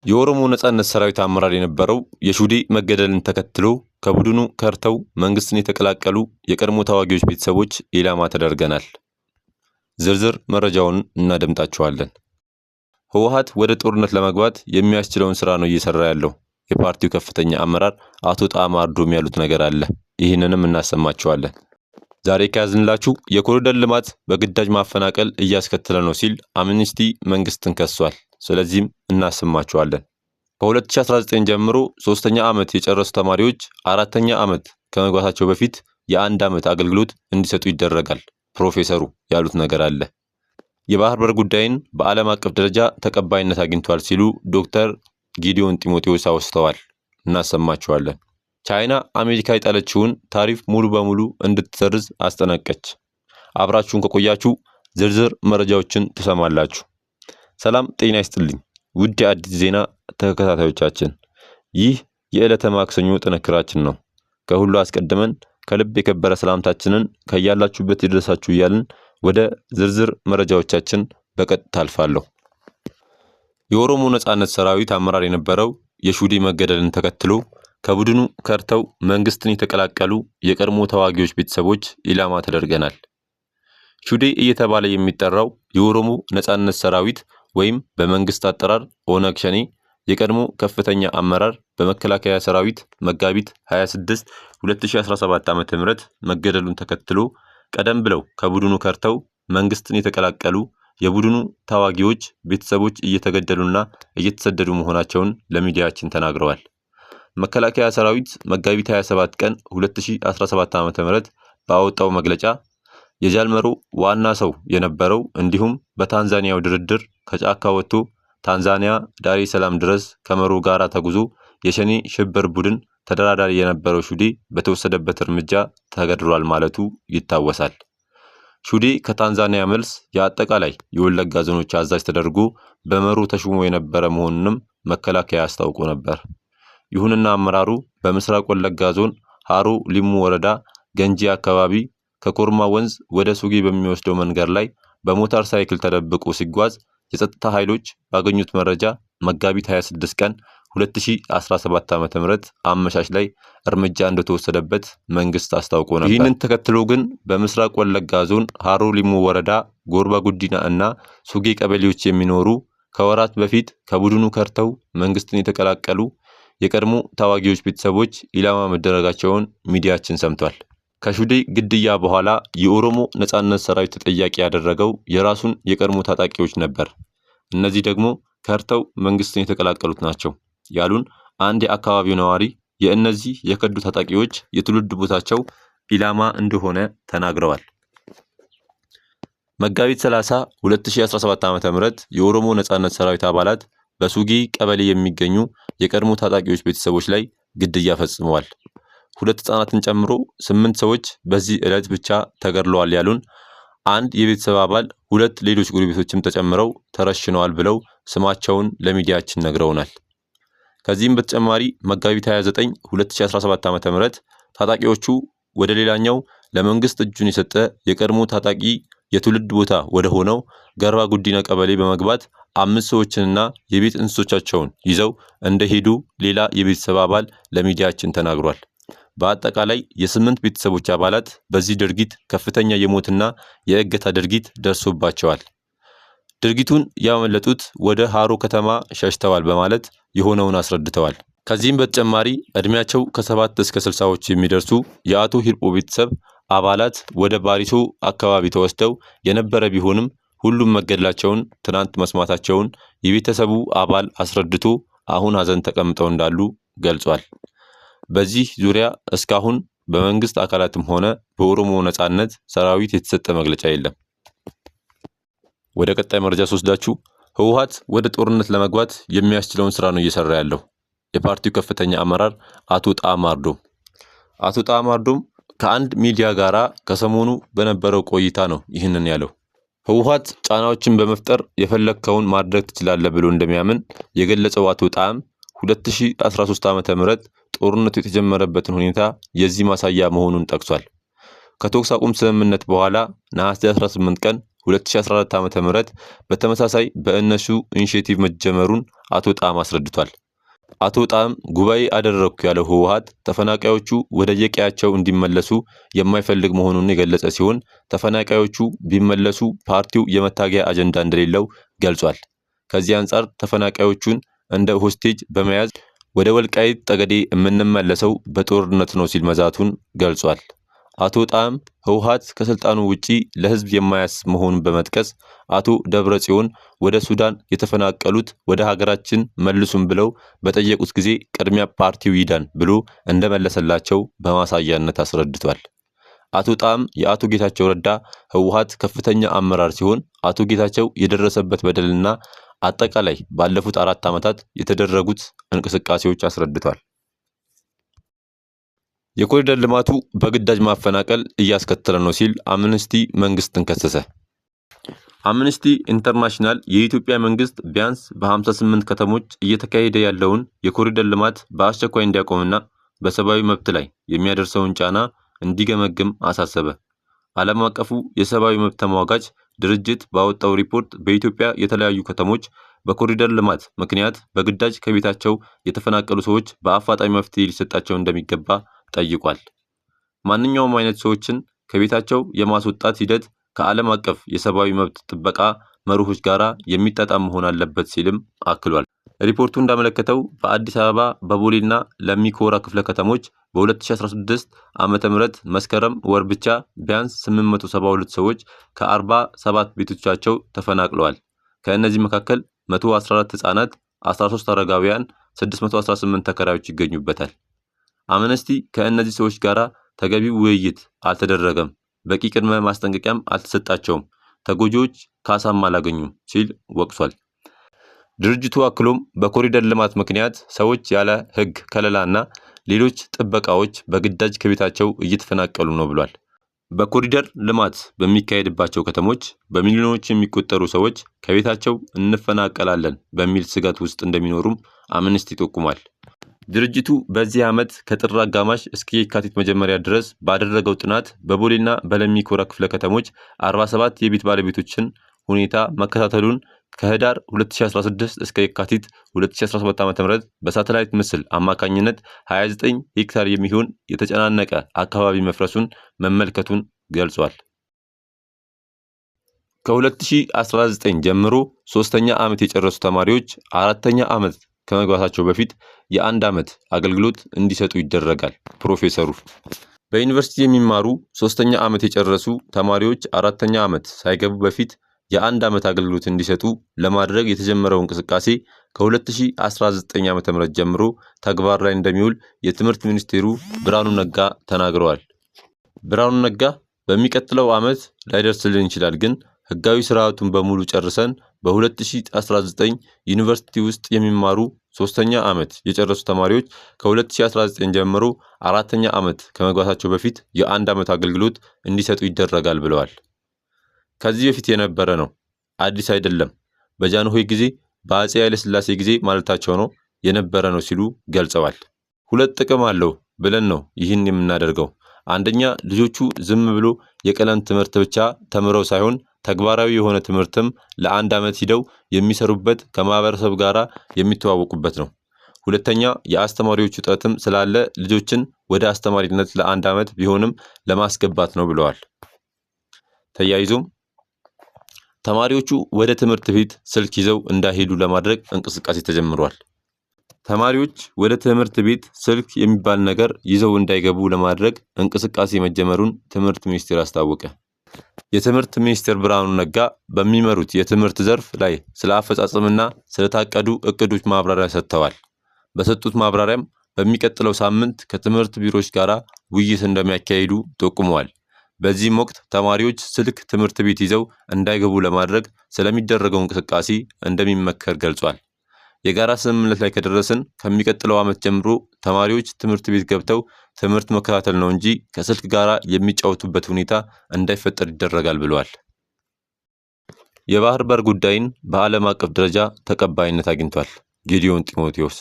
የኦሮሞ ነጻነት ሰራዊት አመራር የነበረው የሹዴ መገደልን ተከትሎ ከቡድኑ ከርተው መንግስትን የተቀላቀሉ የቀድሞ ተዋጊዎች ቤተሰቦች ኢላማ ተደርገናል። ዝርዝር መረጃውን እናደምጣቸዋለን። ህወሓት ወደ ጦርነት ለመግባት የሚያስችለውን ስራ ነው እየሰራ ያለው። የፓርቲው ከፍተኛ አመራር አቶ ጣማ አርዶም ያሉት ነገር አለ። ይህንንም እናሰማቸዋለን። ዛሬ ከያዝንላችሁ የኮሪደር ልማት በግዳጅ ማፈናቀል እያስከተለ ነው ሲል አምነስቲ መንግስትን ከሷል። ስለዚህም እናሰማቸዋለን። ከ2019 ጀምሮ 3ኛ ዓመት የጨረሱ ተማሪዎች 4ኛ ዓመት ከመግባታቸው በፊት የ1 ዓመት አገልግሎት እንዲሰጡ ይደረጋል። ፕሮፌሰሩ ያሉት ነገር አለ። የባህር በር ጉዳይን በዓለም አቀፍ ደረጃ ተቀባይነት አግኝቷል ሲሉ ዶክተር ጊዲዮን ጢሞቴዎስ አውስተዋል። እናሰማቸዋለን። ቻይና አሜሪካ የጣለችውን ታሪፍ ሙሉ በሙሉ እንድትሰርዝ አስጠነቀቀች። አብራችሁን ከቆያችሁ ዝርዝር መረጃዎችን ትሰማላችሁ። ሰላም ጤና ይስጥልኝ ውድ የአዲስ ዜና ተከታታዮቻችን፣ ይህ የዕለተ ማክሰኞ ጥንክራችን ነው። ከሁሉ አስቀድመን ከልብ የከበረ ሰላምታችንን ከያላችሁበት ይድረሳችሁ እያልን ወደ ዝርዝር መረጃዎቻችን በቀጥታ አልፋለሁ። የኦሮሞ ነጻነት ሰራዊት አመራር የነበረው የሹዴ መገደልን ተከትሎ ከቡድኑ ከርተው መንግስትን የተቀላቀሉ የቀድሞ ተዋጊዎች ቤተሰቦች ኢላማ ተደርገናል። ሹዴ እየተባለ የሚጠራው የኦሮሞ ነጻነት ሰራዊት ወይም በመንግስት አጠራር ኦነግ ሸኔ የቀድሞ ከፍተኛ አመራር በመከላከያ ሰራዊት መጋቢት 26 2017 ዓ.ም መገደሉን ተከትሎ ቀደም ብለው ከቡድኑ ከርተው መንግስትን የተቀላቀሉ የቡድኑ ተዋጊዎች ቤተሰቦች እየተገደሉና እየተሰደዱ መሆናቸውን ለሚዲያችን ተናግረዋል። መከላከያ ሰራዊት መጋቢት 27 ቀን 2017 ዓ.ም ባወጣው መግለጫ የጃልመሮ ዋና ሰው የነበረው እንዲሁም በታንዛኒያው ድርድር ከጫካ ወጥቶ ታንዛኒያ ዳሬ ሰላም ድረስ ከመሮ ጋራ ተጉዞ የሸኔ ሽብር ቡድን ተደራዳሪ የነበረው ሹዴ በተወሰደበት እርምጃ ተገድሏል ማለቱ ይታወሳል። ሹዴ ከታንዛኒያ መልስ የአጠቃላይ የወለጋ ዞኖች አዛዥ ተደርጎ በመሮ ተሹሞ የነበረ መሆኑንም መከላከያ አስታውቆ ነበር። ይሁንና አመራሩ በምስራቅ ወለጋ ዞን ሃሮ ሊሙ ወረዳ ገንጂ አካባቢ ከኮርማ ወንዝ ወደ ሱጌ በሚወስደው መንገድ ላይ በሞተር ሳይክል ተደብቆ ሲጓዝ የጸጥታ ኃይሎች ባገኙት መረጃ መጋቢት 26 ቀን 2017 ዓ.ም አመሻሽ ላይ እርምጃ እንደተወሰደበት መንግስት አስታውቆ ነበር። ይህንን ተከትሎ ግን በምስራቅ ወለጋ ዞን ሃሮ ሊሙ ወረዳ ጎርባ ጉዲና እና ሱጌ ቀበሌዎች የሚኖሩ ከወራት በፊት ከቡድኑ ከርተው መንግስትን የተቀላቀሉ የቀድሞ ተዋጊዎች ቤተሰቦች ኢላማ መደረጋቸውን ሚዲያችን ሰምቷል። ከሹዴ ግድያ በኋላ የኦሮሞ ነጻነት ሰራዊት ተጠያቂ ያደረገው የራሱን የቀድሞ ታጣቂዎች ነበር። እነዚህ ደግሞ ከርተው መንግስትን የተቀላቀሉት ናቸው ያሉን አንድ የአካባቢው ነዋሪ የእነዚህ የከዱ ታጣቂዎች የትውልድ ቦታቸው ኢላማ እንደሆነ ተናግረዋል። መጋቢት 30 2017 ዓ.ም የኦሮሞ ነጻነት ሰራዊት አባላት በሱጌ ቀበሌ የሚገኙ የቀድሞ ታጣቂዎች ቤተሰቦች ላይ ግድያ ፈጽመዋል። 2 ህጻናትን ጨምሮ 8 ሰዎች በዚህ ዕለት ብቻ ተገድለዋል ያሉን አንድ የቤተሰብ አባል 2 ሌሎች ጎረቤቶችም ተጨምረው ተረሽነዋል ብለው ስማቸውን ለሚዲያችን ነግረውናል። ከዚህም በተጨማሪ መጋቢት 29 2017 ዓ.ም ታጣቂዎቹ ወደ ሌላኛው ለመንግስት እጁን የሰጠ የቀድሞ ታጣቂ የትውልድ ቦታ ወደ ሆነው ገርባ ጉዲና ቀበሌ በመግባት 5 ሰዎችንና የቤት እንስሶቻቸውን ይዘው እንደሄዱ ሌላ የቤተሰብ አባል ለሚዲያችን ተናግሯል። በአጠቃላይ የ8 ቤተሰቦች አባላት በዚህ ድርጊት ከፍተኛ የሞትና የእገታ ድርጊት ደርሶባቸዋል። ድርጊቱን ያመለጡት ወደ ሃሮ ከተማ ሸሽተዋል በማለት የሆነውን አስረድተዋል። ከዚህም በተጨማሪ እድሜያቸው ከ7 እስከ 60ዎች የሚደርሱ የአቶ ሂርጶ ቤተሰብ አባላት ወደ ባሪሶ አካባቢ ተወስደው የነበረ ቢሆንም ሁሉም መገደላቸውን ትናንት መስማታቸውን የቤተሰቡ አባል አስረድቶ አሁን ሀዘን ተቀምጠው እንዳሉ ገልጿል። በዚህ ዙሪያ እስካሁን በመንግስት አካላትም ሆነ በኦሮሞ ነጻነት ሰራዊት የተሰጠ መግለጫ የለም። ወደ ቀጣይ መረጃ ስወስዳችሁ ህወሓት ወደ ጦርነት ለመግባት የሚያስችለውን ስራ ነው እየሰራ ያለው። የፓርቲው ከፍተኛ አመራር አቶ ጣማ አርዶም ከአንድ ሚዲያ ጋራ ከሰሞኑ በነበረው ቆይታ ነው ይህንን ያለው። ህወሓት ጫናዎችን በመፍጠር የፈለከውን ማድረግ ትችላለህ ብሎ እንደሚያምን የገለጸው አቶ ጣም 2013 ዓ.ም ጦርነቱ የተጀመረበትን ሁኔታ የዚህ ማሳያ መሆኑን ጠቅሷል። ከተኩስ አቁም ስምምነት በኋላ ነሐሴ 18 ቀን 2014 ዓ.ም በተመሳሳይ በእነሱ ኢኒሼቲቭ መጀመሩን አቶ ጣም አስረድቷል። አቶ ጣም ጉባኤ አደረግኩ ያለው ህወሓት ተፈናቃዮቹ ወደ የቀያቸው እንዲመለሱ የማይፈልግ መሆኑን የገለጸ ሲሆን ተፈናቃዮቹ ቢመለሱ ፓርቲው የመታገያ አጀንዳ እንደሌለው ገልጿል። ከዚህ አንጻር ተፈናቃዮቹን እንደ ሆስቴጅ በመያዝ ወደ ወልቃይት ጠገዴ የምንመለሰው በጦርነት ነው ሲል መዛቱን ገልጿል። አቶ ጣም ህወሓት ከስልጣኑ ውጪ ለህዝብ የማያስብ መሆኑን በመጥቀስ አቶ ደብረጽዮን ወደ ሱዳን የተፈናቀሉት ወደ ሀገራችን መልሱም ብለው በጠየቁት ጊዜ ቅድሚያ ፓርቲው ይዳን ብሎ እንደመለሰላቸው በማሳያነት አስረድቷል። አቶ ጣም የአቶ ጌታቸው ረዳ ህወሓት ከፍተኛ አመራር ሲሆን አቶ ጌታቸው የደረሰበት በደልና አጠቃላይ ባለፉት 4 ዓመታት የተደረጉት እንቅስቃሴዎች አስረድቷል። የኮሪደር ልማቱ በግዳጅ ማፈናቀል እያስከተለ ነው ሲል አምነስቲ መንግስትን ከሰሰ። አምነስቲ ኢንተርናሽናል የኢትዮጵያ መንግስት ቢያንስ በ58 ከተሞች እየተካሄደ ያለውን የኮሪደር ልማት በአስቸኳይ እንዲያቆምና በሰብአዊ መብት ላይ የሚያደርሰውን ጫና እንዲገመግም አሳሰበ። ዓለም አቀፉ የሰብአዊ መብት ተሟጋች ድርጅት ባወጣው ሪፖርት በኢትዮጵያ የተለያዩ ከተሞች በኮሪደር ልማት ምክንያት በግዳጅ ከቤታቸው የተፈናቀሉ ሰዎች በአፋጣኝ መፍትሄ ሊሰጣቸው እንደሚገባ ጠይቋል። ማንኛውም አይነት ሰዎችን ከቤታቸው የማስወጣት ሂደት ከዓለም አቀፍ የሰብአዊ መብት ጥበቃ መርሆች ጋር የሚጣጣም መሆን አለበት ሲልም አክሏል። ሪፖርቱ እንዳመለከተው በአዲስ አበባ በቦሌና ለሚኮራ ክፍለ ከተሞች በ2016 ዓመተ ምህረት መስከረም ወር ብቻ ቢያንስ 872 ሰዎች ከ47 ቤቶቻቸው ተፈናቅለዋል። ከእነዚህ መካከል 114 ህጻናት፣ 13 አረጋውያን፣ 618 ተከራዮች ይገኙበታል። አምነስቲ ከእነዚህ ሰዎች ጋር ተገቢው ውይይት አልተደረገም፣ በቂ ቅድመ ማስጠንቀቂያም አልተሰጣቸውም፣ ተጎጂዎች ካሳም አላገኙም ሲል ወቅሷል። ድርጅቱ አክሎም በኮሪደር ልማት ምክንያት ሰዎች ያለ ህግ ከለላና ሌሎች ጥበቃዎች በግዳጅ ከቤታቸው እየተፈናቀሉ ነው ብሏል። በኮሪደር ልማት በሚካሄድባቸው ከተሞች በሚሊዮኖች የሚቆጠሩ ሰዎች ከቤታቸው እንፈናቀላለን በሚል ስጋት ውስጥ እንደሚኖሩም አምነስቲ ይጠቁማል። ድርጅቱ በዚህ ዓመት ከጥር አጋማሽ እስከ የካቲት መጀመሪያ ድረስ ባደረገው ጥናት በቦሌና በለሚኮራ ክፍለ ከተሞች 47 የቤት ባለቤቶችን ሁኔታ መከታተሉን ከህዳር 2016 እስከ የካቲት 2017 ዓ.ም በሳተላይት ምስል አማካኝነት 29 ሄክታር የሚሆን የተጨናነቀ አካባቢ መፍረሱን መመልከቱን ገልጿል። ከ2019 ጀምሮ 3ኛ ዓመት የጨረሱ ተማሪዎች 4ኛ ዓመት ከመግባታቸው በፊት የ1 ዓመት አገልግሎት እንዲሰጡ ይደረጋል። ፕሮፌሰሩ በዩኒቨርሲቲ የሚማሩ 3ኛ ዓመት የጨረሱ ተማሪዎች 4ኛ ዓመት ሳይገቡ በፊት የ1 ዓመት አገልግሎት እንዲሰጡ ለማድረግ የተጀመረው እንቅስቃሴ ከ2019 ዓ.ም ጀምሮ ተግባር ላይ እንደሚውል የትምህርት ሚኒስቴሩ ብርሃኑ ነጋ ተናግረዋል። ብርሃኑ ነጋ በሚቀጥለው ዓመት ላይደርስልን ይችላል፣ ግን ህጋዊ ስርዓቱን በሙሉ ጨርሰን በ2019 ዩኒቨርሲቲ ውስጥ የሚማሩ 3ኛ ዓመት የጨረሱ ተማሪዎች ከ2019 ጀምሮ 4ኛ ዓመት ከመግባታቸው በፊት የ1 ዓመት አገልግሎት እንዲሰጡ ይደረጋል ብለዋል። ከዚህ በፊት የነበረ ነው፣ አዲስ አይደለም። በጃንሆይ ጊዜ በአፄ ኃይለ ሥላሴ ጊዜ ማለታቸው ነው የነበረ ነው ሲሉ ገልጸዋል። 2 ጥቅም አለው ብለን ነው ይህን የምናደርገው። አንደኛ ልጆቹ ዝም ብሎ የቀለም ትምህርት ብቻ ተምረው ሳይሆን ተግባራዊ የሆነ ትምህርትም ለ1 ዓመት ሂደው የሚሰሩበት ከማህበረሰብ ጋራ የሚተዋወቁበት ነው። ሁለተኛ የአስተማሪዎች እጥረትም ስላለ ልጆችን ወደ አስተማሪነት ለ1 ዓመት ቢሆንም ለማስገባት ነው ብለዋል። ተያይዞም ተማሪዎቹ ወደ ትምህርት ቤት ስልክ ይዘው እንዳይሄዱ ለማድረግ እንቅስቃሴ ተጀምሯል። ተማሪዎች ወደ ትምህርት ቤት ስልክ የሚባል ነገር ይዘው እንዳይገቡ ለማድረግ እንቅስቃሴ መጀመሩን ትምህርት ሚኒስቴር አስታወቀ። የትምህርት ሚኒስቴር ብርሃኑ ነጋ በሚመሩት የትምህርት ዘርፍ ላይ ስለ አፈጻጸምና ስለታቀዱ እቅዶች ማብራሪያ ሰጥተዋል። በሰጡት ማብራሪያም በሚቀጥለው ሳምንት ከትምህርት ቢሮዎች ጋር ውይይት እንደሚያካሂዱ ጠቁመዋል። በዚህም ወቅት ተማሪዎች ስልክ ትምህርት ቤት ይዘው እንዳይገቡ ለማድረግ ስለሚደረገው እንቅስቃሴ እንደሚመከር ገልጿል። የጋራ ስምምነት ላይ ከደረስን ከሚቀጥለው ዓመት ጀምሮ ተማሪዎች ትምህርት ቤት ገብተው ትምህርት መከታተል ነው እንጂ ከስልክ ጋር የሚጫወቱበት ሁኔታ እንዳይፈጠር ይደረጋል ብለዋል። የባህር በር ጉዳይን በዓለም አቀፍ ደረጃ ተቀባይነት አግኝቷል። ጌዲዮን ጢሞቴዎስ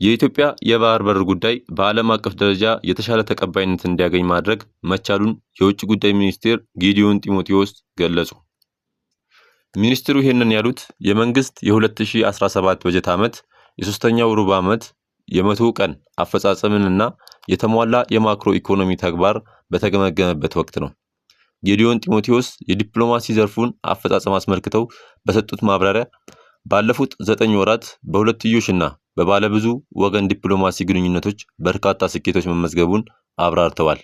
የኢትዮጵያ የባህር በር ጉዳይ በዓለም አቀፍ ደረጃ የተሻለ ተቀባይነት እንዲያገኝ ማድረግ መቻሉን የውጭ ጉዳይ ሚኒስቴር ጌዲዮን ጢሞቴዎስ ገለጹ። ሚኒስትሩ ይህንን ያሉት የመንግስት የ2017 በጀት ዓመት የሶስተኛው ሩብ ዓመት የ100 ቀን አፈጻጸምንና የተሟላ የማክሮ ኢኮኖሚ ተግባር በተገመገመበት ወቅት ነው። ጌዲዮን ጢሞቴዎስ የዲፕሎማሲ ዘርፉን አፈጻጸም አስመልክተው በሰጡት ማብራሪያ ባለፉት 9 ወራት በሁለትዮሽና በባለብዙ ወገን ዲፕሎማሲ ግንኙነቶች በርካታ ስኬቶች መመዝገቡን አብራርተዋል።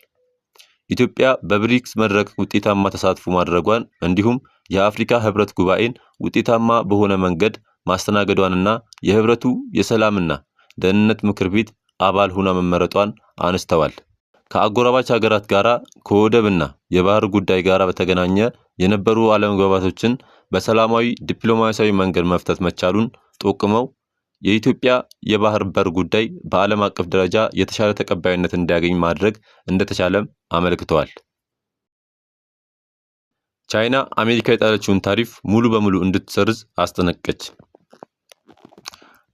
ኢትዮጵያ በብሪክስ መድረክ ውጤታማ ተሳትፎ ማድረጓን እንዲሁም የአፍሪካ ህብረት ጉባኤን ውጤታማ በሆነ መንገድ ማስተናገዷንና የህብረቱ የሰላምና ደህንነት ምክር ቤት አባል ሆና መመረጧን አነስተዋል። ከአጎራባች ሀገራት ጋራ ከወደብና የባህር ጉዳይ ጋራ በተገናኘ የነበሩ አለመግባባቶችን በሰላማዊ ዲፕሎማሲያዊ መንገድ መፍታት መቻሉን ጠቁመው የኢትዮጵያ የባህር በር ጉዳይ በዓለም አቀፍ ደረጃ የተሻለ ተቀባይነት እንዲያገኝ ማድረግ እንደተቻለም አመልክተዋል። ቻይና አሜሪካ የጣለችውን ታሪፍ ሙሉ በሙሉ እንድትሰርዝ አስጠነቀቀች።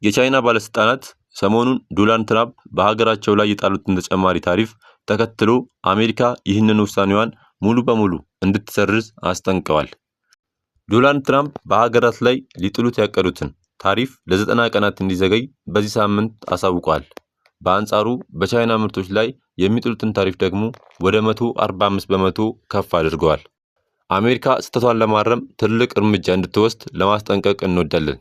የቻይና ባለስልጣናት ሰሞኑን ዶናልድ ትራምፕ በሀገራቸው ላይ የጣሉትን ተጨማሪ ታሪፍ ተከትሎ አሜሪካ ይህንን ውሳኔዋን ሙሉ በሙሉ እንድትሰርዝ አስጠንቀዋል። ዶናልድ ትራምፕ በሀገራት ላይ ሊጥሉት ያቀዱትን ታሪፍ ለ90 ቀናት እንዲዘገይ በዚህ ሳምንት አሳውቀዋል። በአንጻሩ በቻይና ምርቶች ላይ የሚጥሉትን ታሪፍ ደግሞ ወደ 145 በመቶ ከፍ አድርገዋል። አሜሪካ ስህተቷን ለማረም ትልቅ እርምጃ እንድትወስድ ለማስጠንቀቅ እንወዳለን።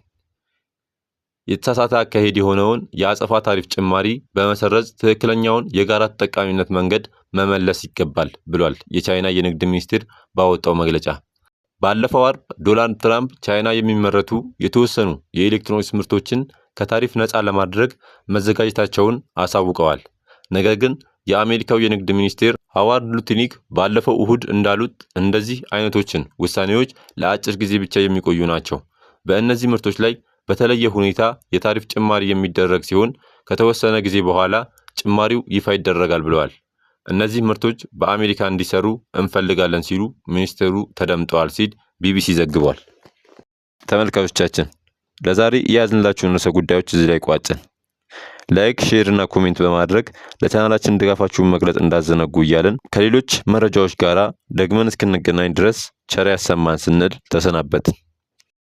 የተሳሳተ አካሄድ የሆነውን የአጸፋ ታሪፍ ጭማሪ በመሰረዝ ትክክለኛውን የጋራ ተጠቃሚነት መንገድ መመለስ ይገባል ብሏል የቻይና የንግድ ሚኒስቴር ባወጣው መግለጫ። ባለፈው አርብ ዶናልድ ትራምፕ ቻይና የሚመረቱ የተወሰኑ የኤሌክትሮኒክስ ምርቶችን ከታሪፍ ነፃ ለማድረግ መዘጋጀታቸውን አሳውቀዋል። ነገር ግን የአሜሪካው የንግድ ሚኒስቴር ሃዋርድ ሉትኒክ ባለፈው እሁድ እንዳሉት እንደዚህ አይነቶችን ውሳኔዎች ለአጭር ጊዜ ብቻ የሚቆዩ ናቸው። በእነዚህ ምርቶች ላይ በተለየ ሁኔታ የታሪፍ ጭማሪ የሚደረግ ሲሆን ከተወሰነ ጊዜ በኋላ ጭማሪው ይፋ ይደረጋል ብለዋል። እነዚህ ምርቶች በአሜሪካ እንዲሰሩ እንፈልጋለን ሲሉ ሚኒስቴሩ ተደምጠዋል ሲል ቢቢሲ ዘግቧል። ተመልካቾቻችን ለዛሬ የያዝንላችሁን ርዕሰ ጉዳዮች እዚህ ላይ ቋጨን። ላይክ፣ ሼር እና ኮሜንት በማድረግ ለቻናላችን ድጋፋችሁን መግለጽ እንዳዘነጉ እያለን ከሌሎች መረጃዎች ጋራ ደግመን እስክንገናኝ ድረስ ቸር ያሰማን ስንል ተሰናበትን።